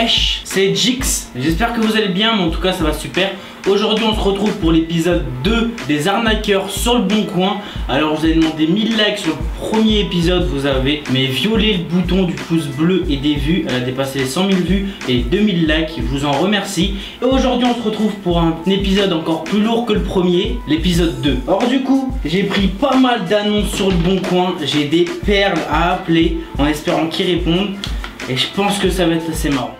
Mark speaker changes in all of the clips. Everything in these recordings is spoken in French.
Speaker 1: Wesh, c'est Jix. J'espère que vous allez bien, mais en tout cas ça va super. Aujourd'hui on se retrouve pour l'épisode 2 des arnaqueurs sur le bon coin. Alors je vous ai demandé 1000 likes sur le premier épisode. Vous avez violé le bouton du pouce bleu et des vues. Elle a dépassé les 100 000 vues et 2000 likes. Je vous en remercie. Et aujourd'hui on se retrouve pour un épisode encore plus lourd que le premier, l'épisode 2. Alors du coup j'ai pris pas mal d'annonces sur le bon coin. J'ai des perles à appeler en espérant qu'ils répondent. Et je pense que ça va être assez marrant.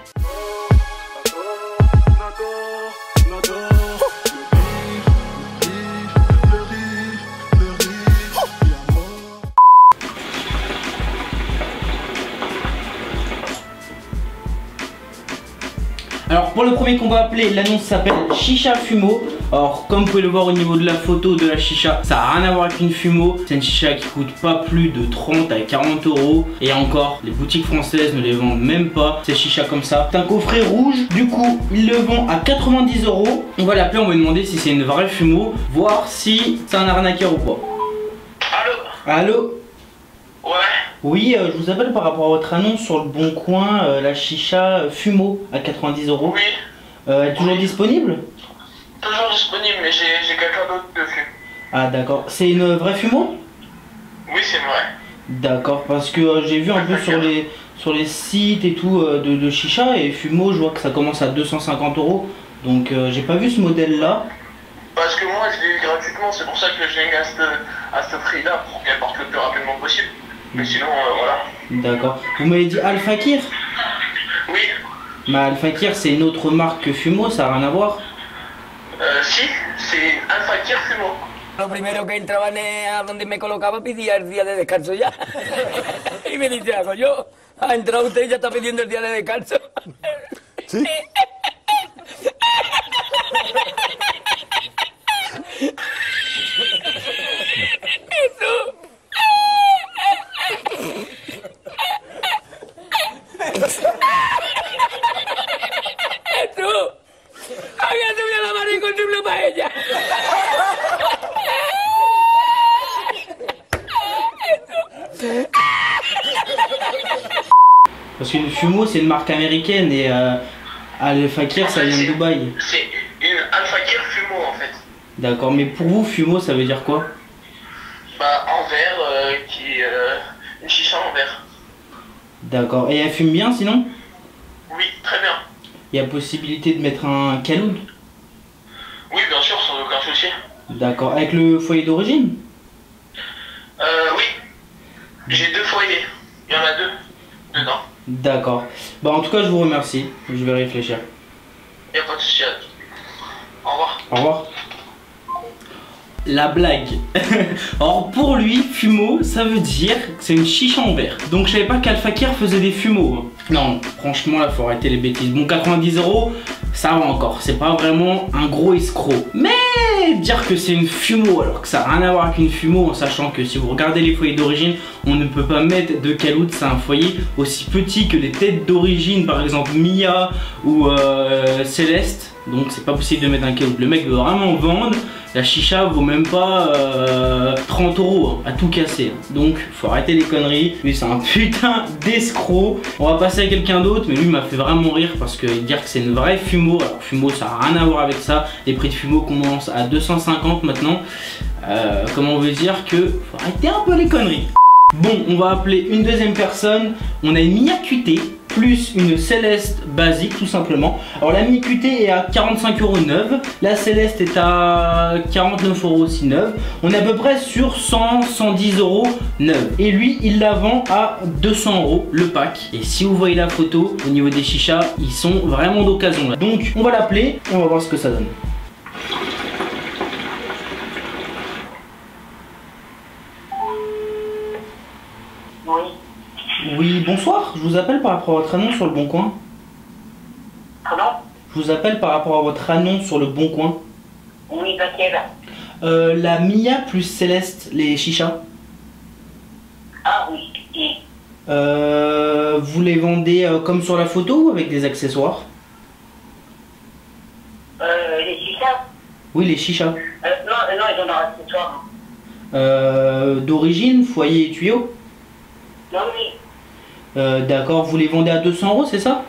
Speaker 1: Alors pour le premier qu'on va appeler, l'annonce s'appelle Chicha Fumo. Alors comme vous pouvez le voir au niveau de la photo de la chicha, ça n'a rien à voir avec une fumo. C'est une chicha qui coûte pas plus de 30 à 40 euros. Et encore, les boutiques françaises ne les vendent même pas, ces chichas comme ça. C'est un coffret rouge, du coup ils le vendent à 90 euros. On va l'appeler, on va lui demander si c'est une vraie fumo, voir si c'est un arnaqueur ou pas.
Speaker 2: Allô?
Speaker 1: Allô?
Speaker 2: Ouais.
Speaker 1: Oui, je vous appelle par rapport à votre annonce sur le bon coin, la chicha Fumo à 90 euros.
Speaker 2: Oui.
Speaker 1: Elle est toujours disponible?
Speaker 2: Toujours disponible, mais j'ai quelqu'un d'autre dessus.
Speaker 1: Ah d'accord, c'est une vraie Fumo?
Speaker 2: Oui, c'est vrai.
Speaker 1: D'accord, parce que j'ai vu un peu sur les sites et tout de chicha, et Fumo, je vois que ça commence à 250 euros. Donc j'ai pas vu ce modèle là.
Speaker 2: Parce que moi je l'ai eu gratuitement, c'est pour ça que je l'ai mis à ce prix là pour qu'elle parte le plus rapidement possible. Mais sinon, voilà. D'accord.
Speaker 1: Vous m'avez dit Al Fakir?
Speaker 2: Oui.
Speaker 1: Mais Al Fakir c'est une autre marque que Fumo, ça n'a rien à voir.
Speaker 2: Si, c'est Al Fakir Fumo.
Speaker 3: Lo primero que entraban a donde me colocaba pedía el día de descanso ya. Y me dice, hago yo, ha entrado usted y ya está pidiendo el día de descanso.
Speaker 4: ¿Sí?
Speaker 1: Parce qu'une Fumo c'est une marque américaine et Al Fakir ça vient de Dubaï.
Speaker 2: C'est une Al Fakir Fumo en fait.
Speaker 1: D'accord, mais pour vous Fumo ça veut dire quoi?
Speaker 2: Bah en verre, une chicha en verre.
Speaker 1: D'accord, et elle fume bien sinon?
Speaker 2: Oui, très bien.
Speaker 1: Il y a possibilité de mettre un caloud?
Speaker 2: Oui, bien sûr, sans aucun souci.
Speaker 1: D'accord, avec le foyer d'origine?
Speaker 2: Oui. J'ai 2 foyers. Il y en a 2 dedans.
Speaker 1: D'accord. Bah en tout cas je vous remercie. Je vais réfléchir.
Speaker 2: Il n'y a pas de souci. Au revoir.
Speaker 1: Au revoir. La blague. Alors pour lui, Fumo, ça veut dire que c'est une chicha en verre. Donc je savais pas qu'Al Fakir faisait des fumos. Non, franchement là faut arrêter les bêtises. Bon 90 euros, ça va encore. C'est pas vraiment un gros escroc. Mais dire que c'est une fumo alors que ça n'a rien à voir avec une fumo, en sachant que si vous regardez les foyers d'origine, on ne peut pas mettre de caloud. C'est un foyer aussi petit que les têtes d'origine, par exemple Mia ou Céleste. Donc c'est pas possible de mettre un caloud. Le mec veut vraiment vendre. La chicha vaut même pas 30 euros à tout casser. Donc faut arrêter les conneries. Lui c'est un putain d'escroc. On va passer à quelqu'un d'autre, mais lui m'a fait vraiment rire parce que dire que c'est une vraie Fumo. Alors Fumo ça n'a rien à voir avec ça. Les prix de Fumo commencent à 250 maintenant. Comment on veut dire que faut arrêter un peu les conneries. Bon, on va appeler une deuxième personne. On a une Mia QT plus une Céleste basique tout simplement. Alors la Mia QT est à 45 euros neuve. La Céleste est à 49 euros aussi neuve. On est à peu près sur 110 euros neuve. Et lui, il la vend à 200 euros le pack. Et si vous voyez la photo, au niveau des chichas, ils sont vraiment d'occasion là. Donc on va l'appeler et on va voir ce que ça donne. Oui, bonsoir, je vous appelle par rapport à votre annonce sur le bon coin.
Speaker 5: Comment?
Speaker 1: Je vous appelle par rapport à votre annonce sur le bon coin.
Speaker 5: Oui, laquelle?
Speaker 1: La Mia plus Céleste, les chichas.
Speaker 5: Ah oui.
Speaker 1: Vous les vendez comme sur la photo ou avec des accessoires?
Speaker 5: Les chichas?
Speaker 1: Oui, les chichas.
Speaker 5: Non, ils ont leur accessoire.
Speaker 1: D'origine, foyer et tuyau?
Speaker 5: Non, oui.
Speaker 1: D'accord, vous les vendez à 200 euros, c'est ça?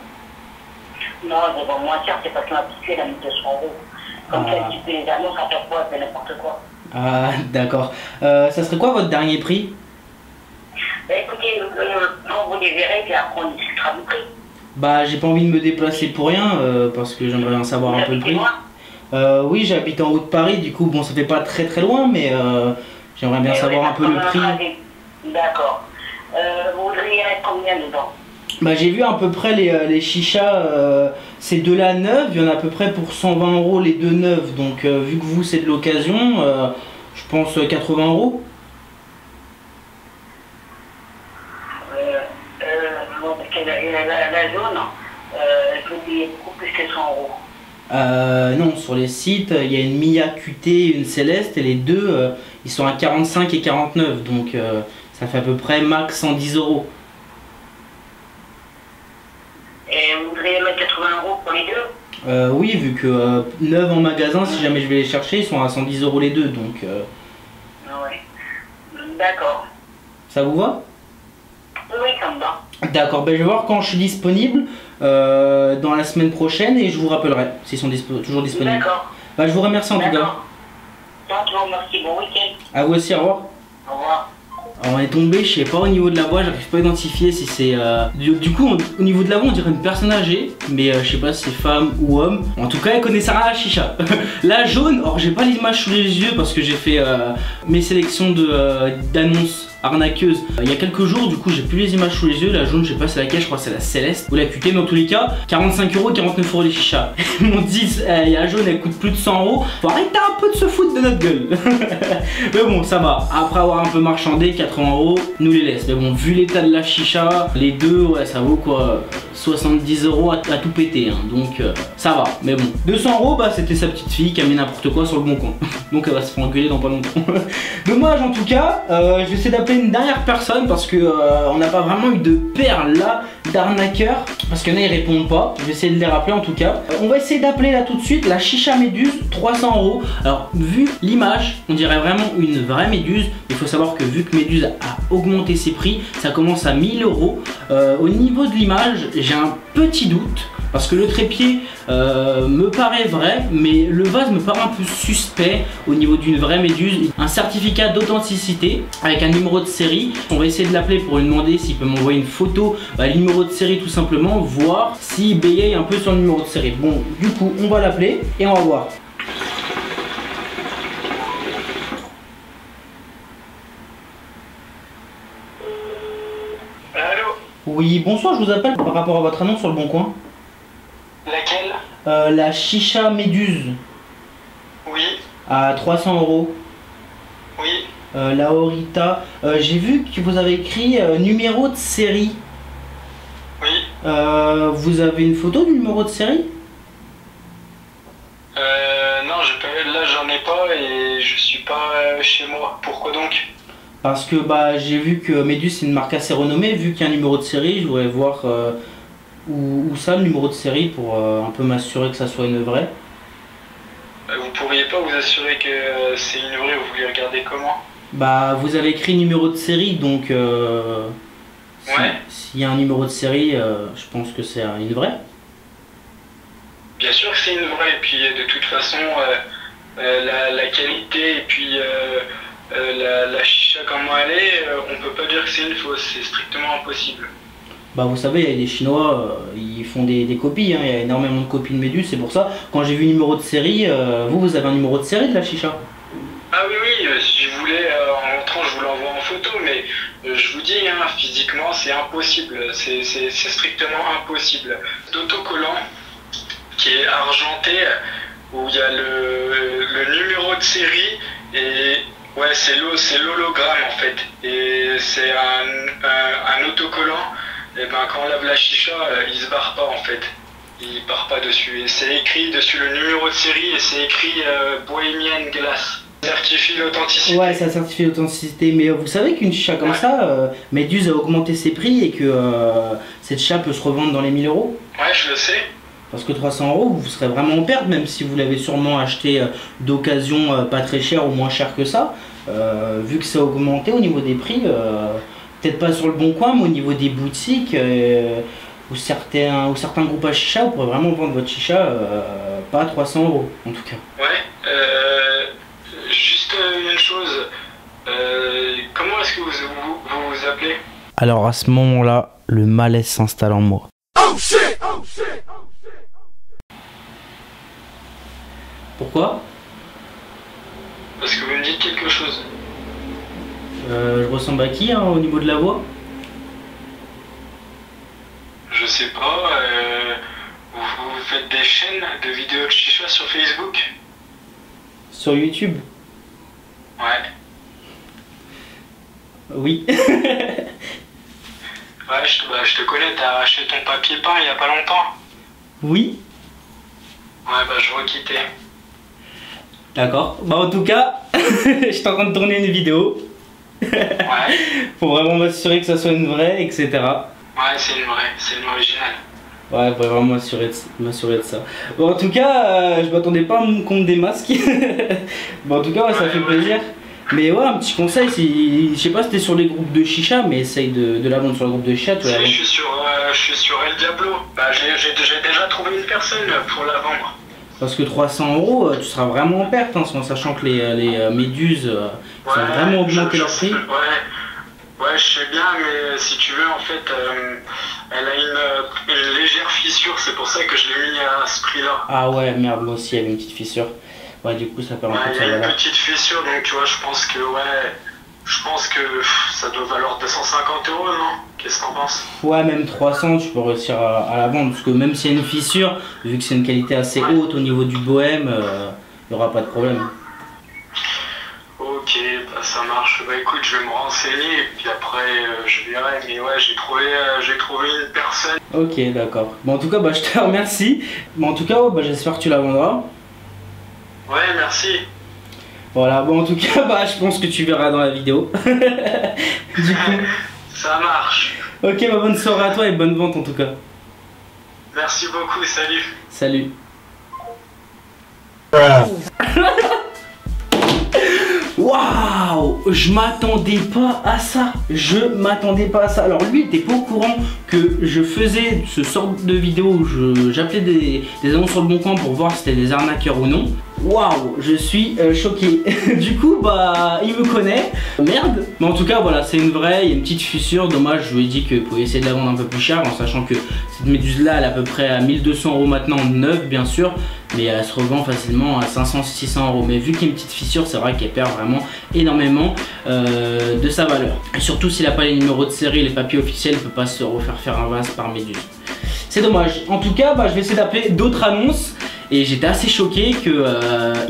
Speaker 5: Non, je vends moins cher, c'est parce que ma petite fille, elle a mis 200 euros. Comme ça, tu fais les annonces à chaque fois, elle fait n'importe quoi.
Speaker 1: Ah, d'accord. Ça serait quoi votre dernier prix?
Speaker 5: Bah écoutez, quand vous les verrez, puis après on discutera du prix.
Speaker 1: Bah, j'ai pas envie de me déplacer pour rien, parce que j'aimerais en savoir un peu le prix. Oui, j'habite en haut de Paris, du coup, bon, ça fait pas très très loin, mais j'aimerais bien savoir un peu le prix.
Speaker 5: D'accord. Vous voudriez mettre combien dedans?
Speaker 1: Bah, j'ai vu à peu près les chichas, ces deux-là neuves, il y en a à peu près pour 120 euros les deux neuves, donc vu que vous c'est de l'occasion, je pense 80 euros.
Speaker 5: La jaune, je vous dis beaucoup plus que 100 euros.
Speaker 1: Non, sur les sites, il y a une Mia QT et une Céleste, et les deux, ils sont à 45 et 49, donc ça fait à peu près max 110 euros.
Speaker 5: Et vous voudriez mettre 80 euros pour les deux?
Speaker 1: Oui, vu que 9 en magasin, si jamais je vais les chercher, ils sont à 110 euros les deux, donc...
Speaker 5: Ouais. D'accord.
Speaker 1: Ça vous va?
Speaker 5: Oui, ça me va.
Speaker 1: D'accord, ben je vais voir quand je suis disponible dans la semaine prochaine et je vous rappellerai s'ils sont toujours disponibles.
Speaker 5: D'accord.
Speaker 1: Bah, je vous remercie en tout cas.
Speaker 5: D'accord. Merci, bon week-end.
Speaker 1: À vous aussi, au revoir.
Speaker 5: Au revoir.
Speaker 1: Alors, on est tombé, je sais pas au niveau de la voix, j'arrive pas à identifier si c'est... Du coup, au niveau de la voix, on dirait une personne âgée, mais je sais pas si c'est femme ou homme. En tout cas, elle connaissait rien à la chicha. La jaune, or j'ai pas l'image sous les yeux parce que j'ai fait mes sélections d'annonces arnaqueuses il y a quelques jours, du coup j'ai plus les images sous les yeux. La jaune, je sais pas c'est laquelle, je crois que c'est la Céleste ou la QT, mais en tous les cas 45 euros, 49 euros les chichas. Ils m'ont dit la jaune elle coûte plus de 100 euros. Faut arrêter un peu de se foutre de notre gueule. Mais bon, ça va, après avoir un peu marchandé, 80 euros nous les laisse. Mais bon, vu l'état de la chicha, les deux, ouais, ça vaut quoi 70 euros à tout péter, hein. Donc ça va. Mais bon, 200 euros, bah c'était sa petite fille qui a mis n'importe quoi sur le bon coin. Donc elle va se faire engueuler dans pas longtemps. Dommage en tout cas. Je vais essayer d'appeler une dernière personne parce que on n'a pas vraiment eu de perles là d'arnaqueurs, parce qu'il y en a ils répondent pas. Je vais essayer de les rappeler en tout cas. On va essayer d'appeler là tout de suite la chicha méduse, 300 euros. Alors vu l'image, on dirait vraiment une vraie méduse. Il faut savoir que vu que Méduse a augmenté ses prix, ça commence à 1000 euros. Au niveau de l'image, j'ai un petit doute. Parce que le trépied me paraît vrai, mais le vase me paraît un peu suspect au niveau d'une vraie méduse. Un certificat d'authenticité avec un numéro de série. On va essayer de l'appeler pour lui demander s'il peut m'envoyer une photo, le numéro de série tout simplement, voir s'il bégaye un peu sur le numéro de série. Bon, du coup, on va l'appeler et on va voir.
Speaker 2: Allô?
Speaker 1: Oui, bonsoir, je vous appelle par rapport à votre annonce sur le Bon Coin.
Speaker 2: Laquelle?
Speaker 1: La chicha méduse
Speaker 2: Oui,
Speaker 1: à 300 euros.
Speaker 2: oui.
Speaker 1: La Horita. J'ai vu que vous avez écrit numéro de série.
Speaker 2: Oui.
Speaker 1: Vous avez une photo du numéro de série?
Speaker 2: Non, là j'en ai pas et je suis pas chez moi. Pourquoi donc?
Speaker 1: Parce que bah j'ai vu que Méduse c'est une marque assez renommée. Vu qu'il y a un numéro de série, je voudrais voir où ça le numéro de série pour un peu m'assurer que ça soit une vraie.
Speaker 2: Vous pourriez pas vous assurer que c'est une vraie, vous voulez regarder comment?
Speaker 1: Bah vous avez écrit numéro de série, donc
Speaker 2: ouais.
Speaker 1: S'il y a un numéro de série, je pense que c'est une vraie.
Speaker 2: Bien sûr que c'est une vraie, et puis de toute façon la qualité et puis la chicha comment elle est, on peut pas dire que c'est une fausse, c'est strictement impossible.
Speaker 1: Bah vous savez, il y a des Chinois, ils font des copies, hein. Il y a énormément de copies de Méduse, c'est pour ça, quand j'ai vu le numéro de série, vous avez un numéro de série de la chicha?
Speaker 2: Ah oui, oui, si vous voulez, en rentrant, je vous l'envoie en photo, mais je vous dis, hein, physiquement, c'est impossible, c'est strictement impossible. D'autocollant qui est argenté, où il y a le numéro de série, et ouais, c'est l'hologramme en fait, et c'est un autocollant, et ben quand on lave la chicha, il se barre pas en fait. Il part pas dessus, et c'est écrit dessus le numéro de série, et c'est écrit Bohemian Glass. Certifie l'authenticité.
Speaker 1: Ouais, ça certifie l'authenticité, mais vous savez qu'une chicha comme ça, Méduse a augmenté ses prix et que cette chicha peut se revendre dans les 1000 euros.
Speaker 2: Ouais, je le sais.
Speaker 1: Parce que 300 euros, vous serez vraiment en perte, même si vous l'avez sûrement acheté d'occasion pas très cher ou moins cher que ça. Vu que ça a augmenté au niveau des prix, peut-être pas sur le Bon Coin, mais au niveau des boutiques, ou certains groupes à chicha, vous pourrez vraiment vendre votre chicha pas à 300 € en tout cas.
Speaker 2: Ouais, juste une chose, comment est-ce que vous vous appelez?
Speaker 1: Alors à ce moment-là, le malaise s'installe en moi. Oh shit! Oh shit! Oh shit! Pourquoi?
Speaker 2: Parce que vous me dites quelque chose.
Speaker 1: Je ressemble à qui hein, au niveau de la voix?
Speaker 2: Je sais pas, vous faites des chaînes de vidéos de chicha sur Facebook?
Speaker 1: Sur YouTube?
Speaker 2: Ouais.
Speaker 1: Oui.
Speaker 2: Ouais, je te connais, t'as acheté ton papier peint il y a pas longtemps.
Speaker 1: Oui.
Speaker 2: Ouais, bah je vois qui t'es.
Speaker 1: D'accord. Bah en tout cas, je suis en train de tourner une vidéo.
Speaker 2: Ouais.
Speaker 1: Pour vraiment m'assurer que ça soit une vraie, etc.
Speaker 2: Ouais, c'est une vraie, c'est une originale.
Speaker 1: Ouais, faut vraiment m'assurer de ça. Bon, en tout cas, je m'attendais pas à mon compte des masques. Bon, en tout cas, ouais, ça fait plaisir. Mais ouais, un petit conseil, je sais pas si t'es sur les groupes de chicha, mais essaye de la vendre sur le groupe de chicha.
Speaker 2: Je suis sur El Diablo. Bah, j'ai déjà trouvé une personne pour la vendre.
Speaker 1: Parce que 300 €, tu seras vraiment en perte, hein, en sachant que les méduses ont vraiment augmenté leur prix.
Speaker 2: Ouais, je sais bien, mais si tu veux, en fait, elle a une légère fissure, c'est pour ça que je l'ai mis à ce prix-là.
Speaker 1: Ah ouais, merde, moi aussi, il y avait une petite fissure. Ouais, du coup, ça perd un peu de sa
Speaker 2: valeur. Il y a
Speaker 1: valeur.
Speaker 2: une petite fissure, donc tu vois, je pense que ça doit valoir 250 €, non? Qu'est-ce que t'en penses?
Speaker 1: Ouais, même 300, tu peux réussir à la vendre, parce que même s'il y a une fissure, vu que c'est une qualité assez haute au niveau du bohème, il n'y aura pas de problème.
Speaker 2: Ok, bah ça marche. Bah écoute, je vais me renseigner et puis après je verrai. Mais ouais, j'ai trouvé une personne.
Speaker 1: Ok, d'accord. Bon, en tout cas, bah, je te remercie. Bon, en tout cas, ouais, bah, j'espère que tu la vendras.
Speaker 2: Ouais, merci.
Speaker 1: Voilà, bon, en tout cas, bah, je pense que tu verras dans la vidéo. Du coup.
Speaker 2: Ça marche.
Speaker 1: Ok, bah, bonne soirée à toi et bonne vente en tout cas.
Speaker 2: Merci beaucoup, salut.
Speaker 1: Salut. Waouh, je m'attendais pas à ça. Alors lui, il était pas au courant que je faisais ce sort de vidéo où j'appelais des annonces sur le bon coin pour voir si c'était des arnaqueurs ou non. Waouh, je suis choqué. Du coup, bah, il me connaît. Merde. Mais en tout cas, voilà, c'est une vraie. Il y a une petite fissure. Dommage, je lui ai dit que pour essayer de la vendre un peu plus cher, en sachant que cette méduse-là, elle est à peu près à 1200 € maintenant, neuve, bien sûr. Mais elle se revend facilement à 500-600 €. Mais vu qu'il y a une petite fissure, c'est vrai qu'elle perd vraiment énormément de sa valeur. Et surtout, s'il n'a pas les numéros de série, les papiers officiels, il ne peut pas se refaire faire un vase par méduse. C'est dommage. En tout cas, bah, je vais essayer d'appeler d'autres annonces. Et j'étais assez choqué que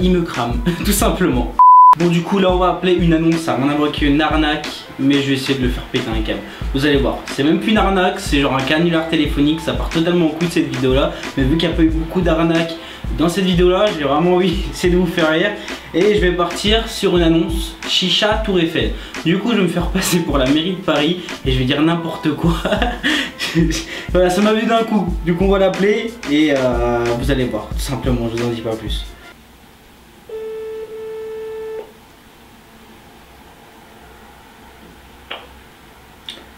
Speaker 1: il me crame, tout simplement. Bon, du coup, là, on va appeler une annonce. Ça n'a rien à voir avec une arnaque, mais je vais essayer de le faire péter un câble. Vous allez voir, c'est même plus une arnaque, c'est genre un canular téléphonique. Ça part totalement au coup de cette vidéo-là. Mais vu qu'il n'y a pas eu beaucoup d'arnaques dans cette vidéo-là, j'ai vraiment envie d'essayer de vous faire rire. Et je vais partir sur une annonce Chicha Tour Eiffel. Du coup, je vais me faire passer pour la mairie de Paris et je vais dire n'importe quoi. Voilà, ça m'a vu d'un coup. Du coup, on va l'appeler et vous allez voir, tout simplement, je vous en dis pas plus.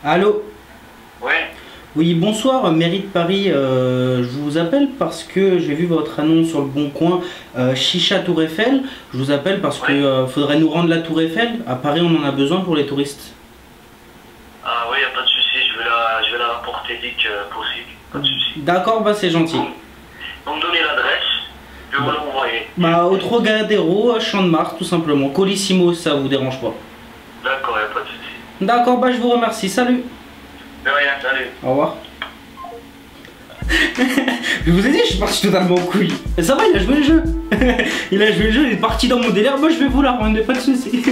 Speaker 1: Allô?
Speaker 2: Ouais.
Speaker 1: Oui, bonsoir, mairie de Paris, je vous appelle parce que j'ai vu votre annonce sur le Bon Coin, Chicha Tour Eiffel. Je vous appelle parce que faudrait nous rendre la Tour Eiffel. À Paris, on en a besoin pour les touristes.
Speaker 2: Ah oui, y a pas de souci, je vais la rapporter dès que possible, pas de souci.
Speaker 1: D'accord, bah c'est gentil.
Speaker 2: Vous me donnez l'adresse, je vais vous l'envoyer.
Speaker 1: Bah au Trocadéro, Champ de Mars, tout simplement. Colissimo, ça vous dérange pas.
Speaker 2: D'accord, y a pas de souci.
Speaker 1: D'accord, bah je vous remercie, salut.
Speaker 2: De rien, salut.
Speaker 1: Au revoir. Je vous ai dit, je suis parti totalement en couille. Ça va, il a joué le jeu. Il a joué le jeu, il est parti dans mon délire. Moi, je vais vous la rendre, pas de soucis.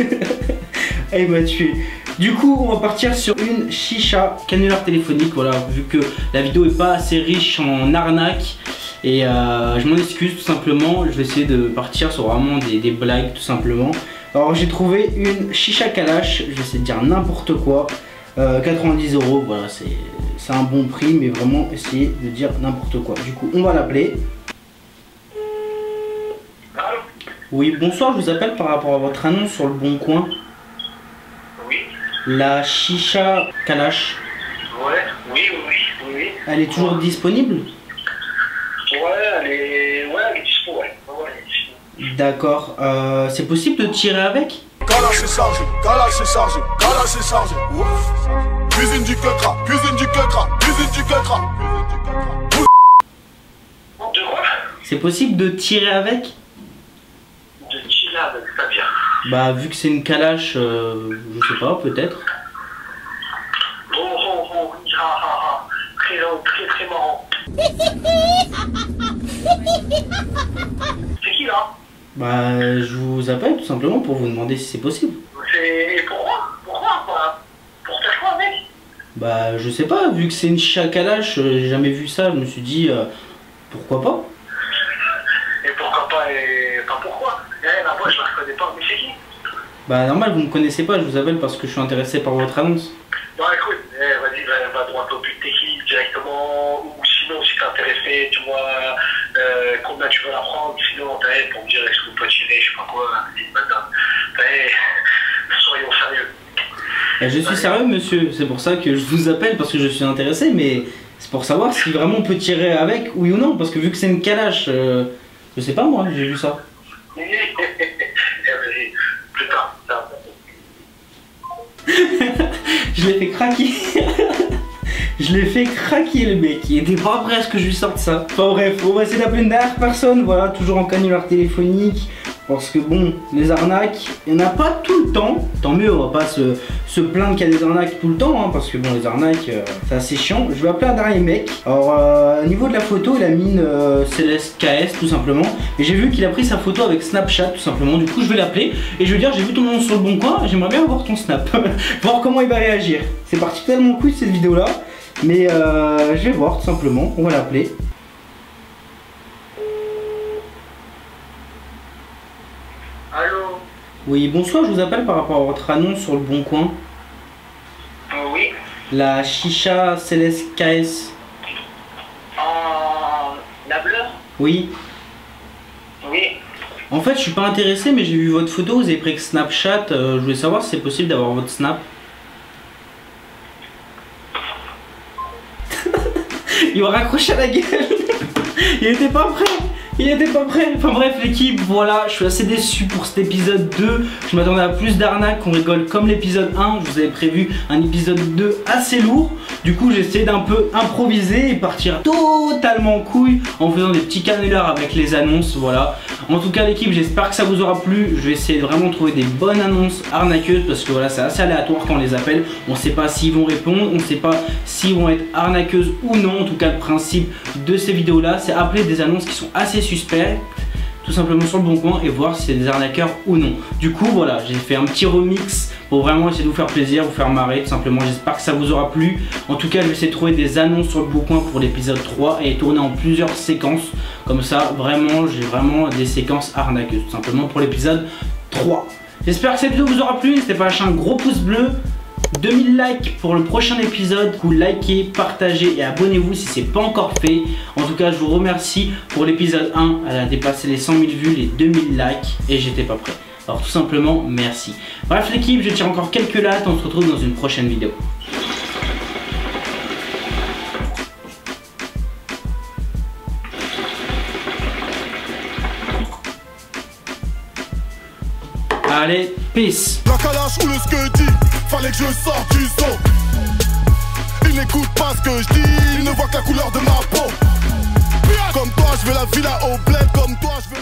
Speaker 1: Il m'a tué. Du coup, on va partir sur une chicha canular téléphonique. Voilà, vu que la vidéo est pas assez riche en arnaque. Et je m'en excuse tout simplement. Je vais essayer de partir sur vraiment des blagues tout simplement. Alors, j'ai trouvé une chicha kalash. Je vais essayer de dire n'importe quoi. 90 €, voilà, c'est un bon prix, mais vraiment essayer de dire n'importe quoi. Du coup, on va l'appeler.
Speaker 2: Allô?
Speaker 1: Oui, bonsoir, je vous appelle par rapport à votre annonce sur le Bon Coin.
Speaker 2: Oui.
Speaker 1: La chicha kalash.
Speaker 2: Ouais, oui.
Speaker 1: Elle est toujours disponible?
Speaker 2: Ouais, elle est dispo, ouais. Ouais, elle est dispo.
Speaker 1: D'accord. C'est possible de tirer avec?
Speaker 4: Calage c'est chargé, calage c'est chargé, calage c'est chargé. Ouf. Cuisine du quetra, cuisine du quetra, cuisine du quetra.
Speaker 2: De quoi?
Speaker 1: C'est possible de tirer avec?
Speaker 2: De tirer avec, c'est-à-dire?
Speaker 1: Bah vu que c'est une calache, je sais pas, peut-être.
Speaker 2: Oh, très marrant. C'est qui là?
Speaker 1: Bah je vous appelle tout simplement pour vous demander si c'est possible.
Speaker 2: Et pourquoi? Pour faire quoi avec?
Speaker 1: Bah je sais pas, vu que c'est une chicha calache, j'ai jamais vu ça, je me suis dit pourquoi pas?
Speaker 2: Et pourquoi pas et pas pourquoi? La voix je la reconnais pas, mais c'est qui?
Speaker 1: Bah normal, vous me connaissez pas, je vous appelle parce que je suis intéressé par votre annonce.
Speaker 2: Bon écoute, vas-y, va droit au but, t'es qui directement, ou sinon si t'es intéressé, tu vois, combien tu veux la prendre, sinon pour me dire est-ce qu'on peut tirer, je sais pas quoi, madame, soyons sérieux.
Speaker 1: Je suis sérieux monsieur, c'est pour ça que je vous appelle parce que je suis intéressé, mais c'est pour savoir si vraiment on peut tirer avec, oui ou non, parce que vu que c'est une calache, je sais pas moi, j'ai vu ça.
Speaker 2: Vas-y, plus tard,
Speaker 1: Je l'ai fait craquer. Je l'ai fait craquer le mec, il était pas prêt à ce que je lui sorte ça. Enfin bref, on va essayer d'appeler une dernière personne, voilà, toujours en canular téléphonique. Parce que bon, les arnaques, il n'y en a pas tout le temps. Tant mieux, on va pas se plaindre qu'il y a des arnaques tout le temps, hein, parce que bon, les arnaques, c'est assez chiant. Je vais appeler un dernier mec. Alors, au niveau de la photo, il a mis une Céleste KS tout simplement. Et j'ai vu qu'il a pris sa photo avec Snapchat tout simplement. Du coup, je vais l'appeler et je vais lui dire, j'ai vu ton nom sur le bon coin, j'aimerais bien voir ton snap. Voir comment il va réagir. C'est parti tellement cool cette vidéo là. Mais je vais voir tout simplement, on va l'appeler.
Speaker 2: Allô?
Speaker 1: Oui, bonsoir, je vous appelle par rapport à votre annonce sur le bon coin.
Speaker 2: Oui.
Speaker 1: La chicha Céleste KS.
Speaker 2: La bleue?
Speaker 1: Oui.
Speaker 2: Oui.
Speaker 1: En fait, je suis pas intéressé, mais j'ai vu votre photo, vous avez pris que Snapchat. Je voulais savoir si c'est possible d'avoir votre snap. Il m'a raccroché à la gueule. Il était pas prêt. Il était pas prêt. Enfin bref l'équipe, voilà, je suis assez déçu pour cet épisode 2. Je m'attendais à plus d'arnaques, qu'on rigole comme l'épisode 1. Je vous avais prévu un épisode 2 assez lourd. Du coup j'ai essayé d'un peu improviser et partir totalement couille en faisant des petits canulars avec les annonces, voilà. En tout cas l'équipe, j'espère que ça vous aura plu. Je vais essayer de vraiment trouver des bonnes annonces arnaqueuses parce que voilà, c'est assez aléatoire quand on les appelle. On sait pas s'ils vont répondre, on sait pas s'ils vont être arnaqueuses ou non. En tout cas le principe de ces vidéos là, c'est appeler des annonces qui sont assez suspectes tout simplement sur le bon coin et voir si c'est des arnaqueurs ou non. Du coup voilà, j'ai fait un petit remix pour vraiment essayer de vous faire plaisir, vous faire marrer tout simplement. J'espère que ça vous aura plu. En tout cas je vais essayer de trouver des annonces sur le bon coin pour l'épisode 3 et tourner en plusieurs séquences. Comme ça vraiment j'ai vraiment des séquences arnaqueuses tout simplement pour l'épisode 3. J'espère que cette vidéo vous aura plu. N'hésitez pas à lâcher un gros pouce bleu. 2000 likes pour le prochain épisode. Du coup, likez, partagez et abonnez-vous si c'est pas encore fait. En tout cas, je vous remercie pour l'épisode 1. Elle a dépassé les 100 000 vues, les 2000 likes et j'étais pas prêt. Alors tout simplement, merci. Bref l'équipe, je tire encore quelques lattes. On se retrouve dans une prochaine vidéo. Allez, peace.
Speaker 4: La calache ou le sketty, fallait que je sorte du son. Il n'écoute pas ce que je dis, il ne voit que la couleur de ma peau. Comme toi je veux la villa au bled, comme toi je veux...